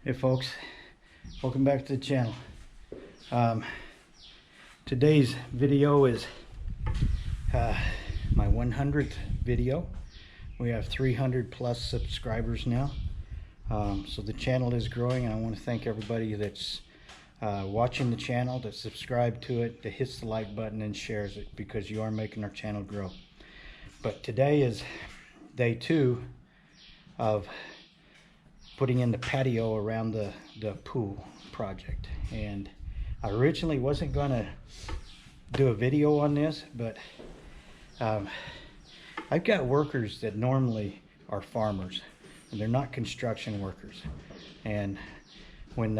Hey folks, welcome back to the channel. Today's video is my 100th video. We have 300 plus subscribers now, so the channel is growing, and I want to thank everybody that's watching the channel, that subscribed to it, that hits the like button and shares it, because you are making our channel grow. But today is day 2 of putting in the patio around the pool project. And I originally wasn't gonna do a video on this, but I've got workers that normally are farmers, and they're not construction workers. And when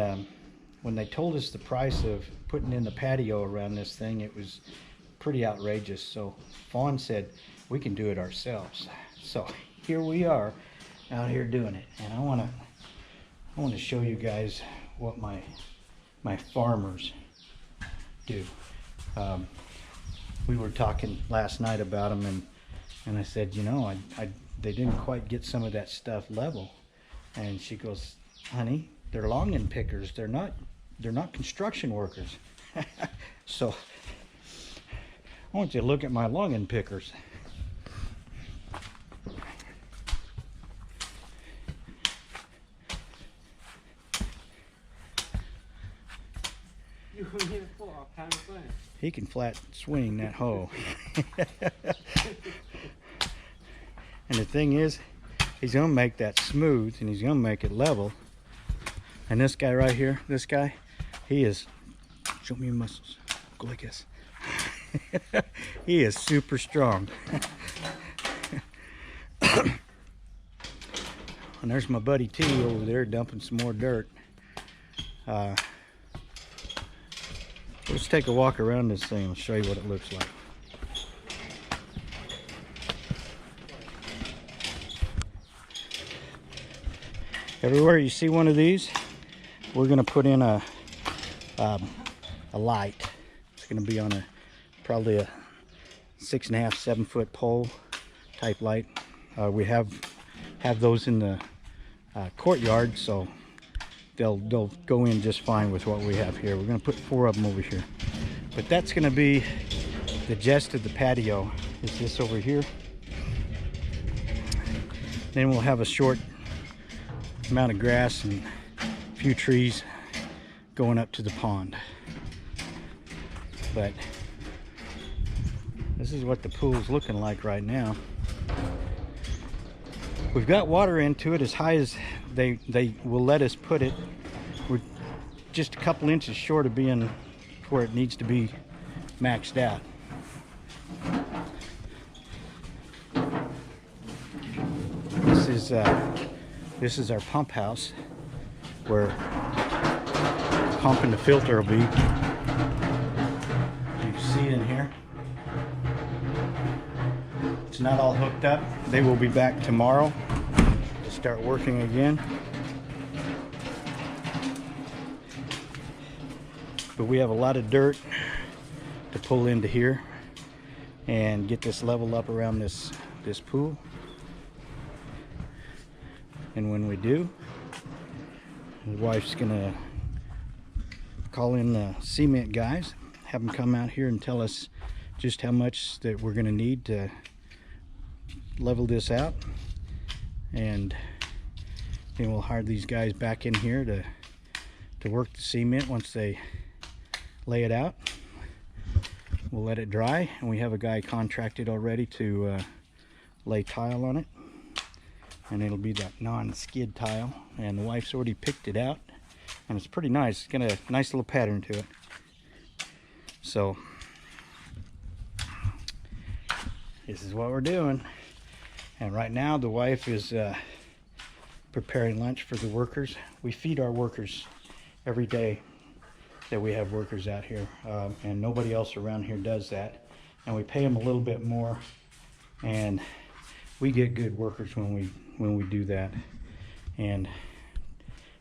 they told us the price of putting in the patio around this thing, it was pretty outrageous. So Fawn said we can do it ourselves. So here we are out here doing it, and I want to show you guys what my farmers do. We were talking last night about them, and I said, you know, they didn't quite get some of that stuff level. And she goes, honey, they're longing pickers. They're not construction workers. So I want you to look at my longing pickers. He can flat swing that hoe. And the thing is, he's gonna make that smooth, and he's gonna make it level. And this guy right here, this guy, he is, show me your muscles, go like this. He is super strong. And there's my buddy T over there dumping some more dirt. Let's take a walk around this thing and show you what it looks like. Everywhere you see one of these, we're going to put in a light. It's going to be on probably a 6.5, 7 foot pole type light. We have those in the courtyard, so they'll go in just fine with what we have here. We're going to put 4 of them over here. But that's going to be the gist of the patio, is this over here. Then we'll have a short amount of grass and a few trees going up to the pond. But this is what the pool's looking like right now. We've got water into it as high as they will let us put it. We're just a couple inches short of being where it needs to be maxed out. This is our pump house, where the pump and the filter will be. You can see in here. It's not all hooked up. They will be back tomorrow to start working again. But we have a lot of dirt to pull into here and get this level up around this pool. And when we do, the wife's gonna call in the cement guys, have them come out here and tell us just how much that we're gonna need to level this out. And then we'll hire these guys back in here to work the cement. Once they lay it out, we'll let it dry, and we have a guy contracted already to lay tile on it, and it'll be that non-skid tile, and the wife's already picked it out, and it's pretty nice. It's got a nice little pattern to it. So this is what we're doing. And right now the wife is preparing lunch for the workers. We feed our workers every day that we have workers out here, and nobody else around here does that. And we pay them a little bit more, and we get good workers when we do that. And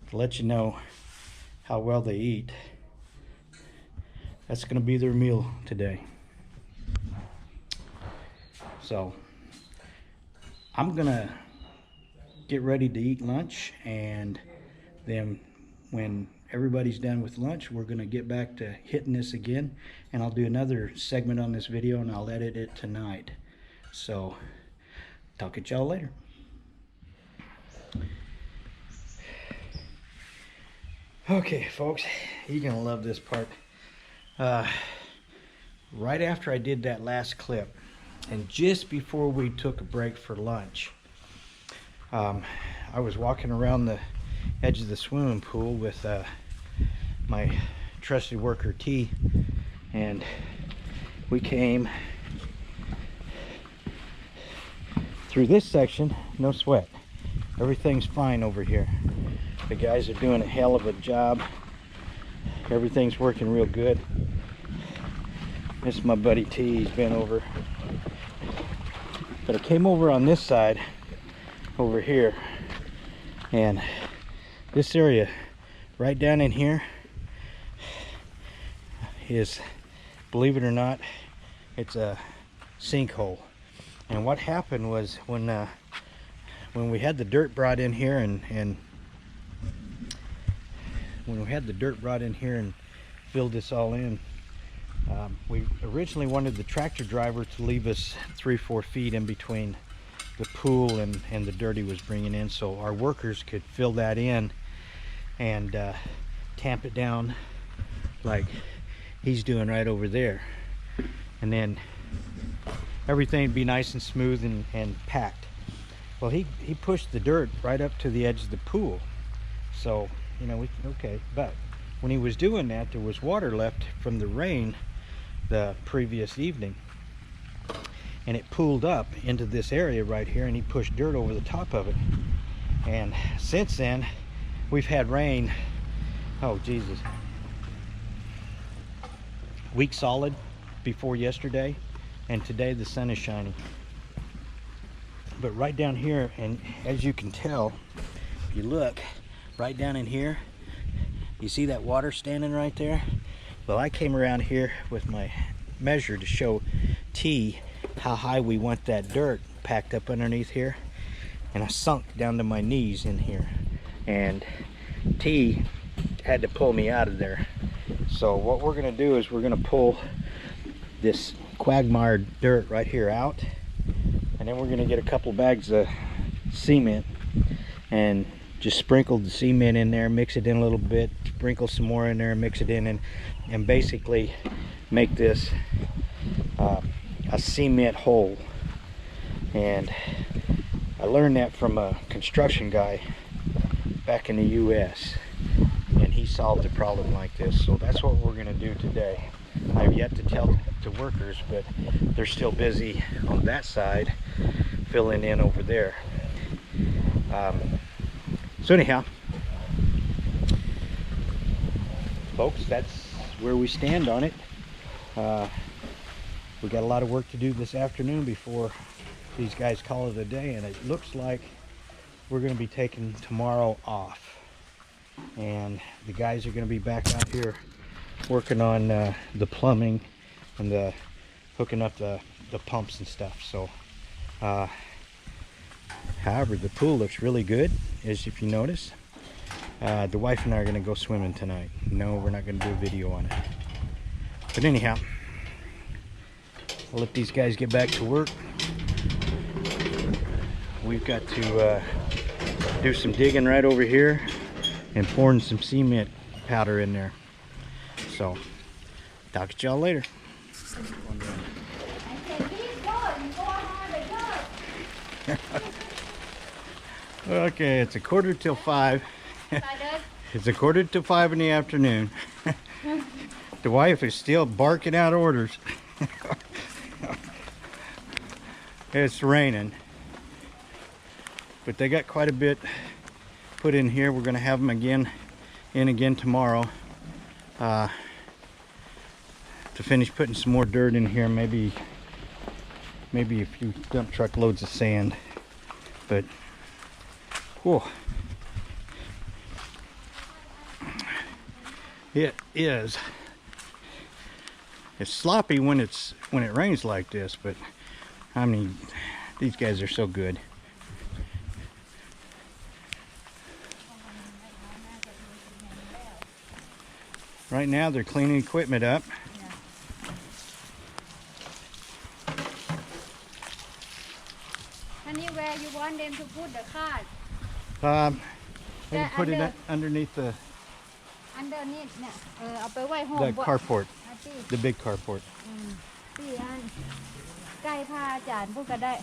to let you know how well they eat, that's going to be their meal today. So I'm gonna get ready to eat lunch, and then when everybody's done with lunch, we're going to get back to hitting this again, and I'll do another segment on this video, and I'll edit it tonight. So talk at y'all later. Okay, folks, you're gonna love this part. Right after I did that last clip, and just before we took a break for lunch, I was walking around the edge of the swimming pool with my trusted worker T, and we came through this section. No sweat, everything's fine over here. The guys are doing a hell of a job. Everything's working real good. This is my buddy T, he's been over. But I came over on this side over here, and this area right down in here is, believe it or not, it's a sinkhole. And what happened was when we had the dirt brought in here and filled this all in, we originally wanted the tractor driver to leave us 3-4 feet in between the pool and the dirt he was bringing in, so our workers could fill that in and tamp it down like he's doing right over there, and then everything would be nice and smooth and packed. Well, he pushed the dirt right up to the edge of the pool, so you know, okay, but when he was doing that, there was water left from the rain the previous evening, and it pooled up into this area right here, and he pushed dirt over the top of it. And since then, we've had rain, oh Jesus, week solid before yesterday, and today the sun is shining. But right down here, and as you can tell, if you look right down in here, you see that water standing right there? Well, I came around here with my measure to show T how high we want that dirt packed up underneath here, and I sunk down to my knees in here, and T had to pull me out of there. So what we're gonna do is we're gonna pull this quagmire dirt right here out, and then we're gonna get a couple bags of cement and just sprinkle the cement in there, mix it in a little bit, sprinkle some more in there, mix it in, and basically make this a cement hole. And I learned that from a construction guy back in the US, and he solved a problem like this. So that's what we're going to do today. I've yet to tell the workers, but they're still busy on that side filling in over there. So anyhow, folks, that's where we stand on it. We got a lot of work to do this afternoon before these guys call it a day, and it looks like we're going to be taking tomorrow off, and the guys are going to be back out here working on the plumbing and the hooking up the pumps and stuff. So however, the pool looks really good, as if you notice. The wife and I are going to go swimming tonight. No, we're not going to do a video on it. But anyhow, I'll let these guys get back to work. We've got to do some digging right over here and pouring some cement powder in there. So, talk to y'all later. Okay, it's 5:15. It's 5:15 in the afternoon. The wife is still barking out orders. It's raining, but they got quite a bit put in here. We're going to have them again tomorrow to finish putting some more dirt in here. Maybe a few dump truck loads of sand. But whoa, it is. It's sloppy when it rains like this, but I mean, these guys are so good. Right now they're cleaning equipment up. Yeah. Anywhere you want them to put the card I can put it underneath the underneath เนี่ยเอาไปไว้ห้อง carport, อาที่ the big carport. ที่อันใกล้พระอาจารย์พูดก็ได้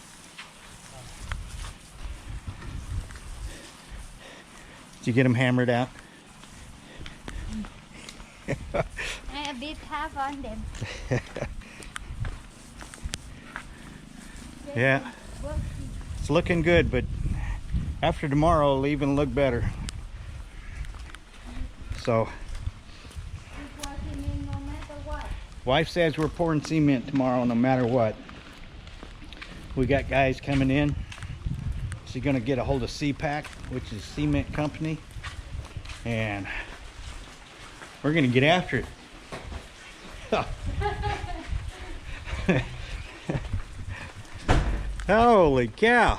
Did you get them hammered out? A bit tough on them. Yeah, it's looking good, but after tomorrow it'll even look better. So, No matter what. wife says we're pouring cement tomorrow no matter what. We got guys coming in. She's gonna get a hold of CPAC, which is cement company, and we're gonna get after it. Holy cow.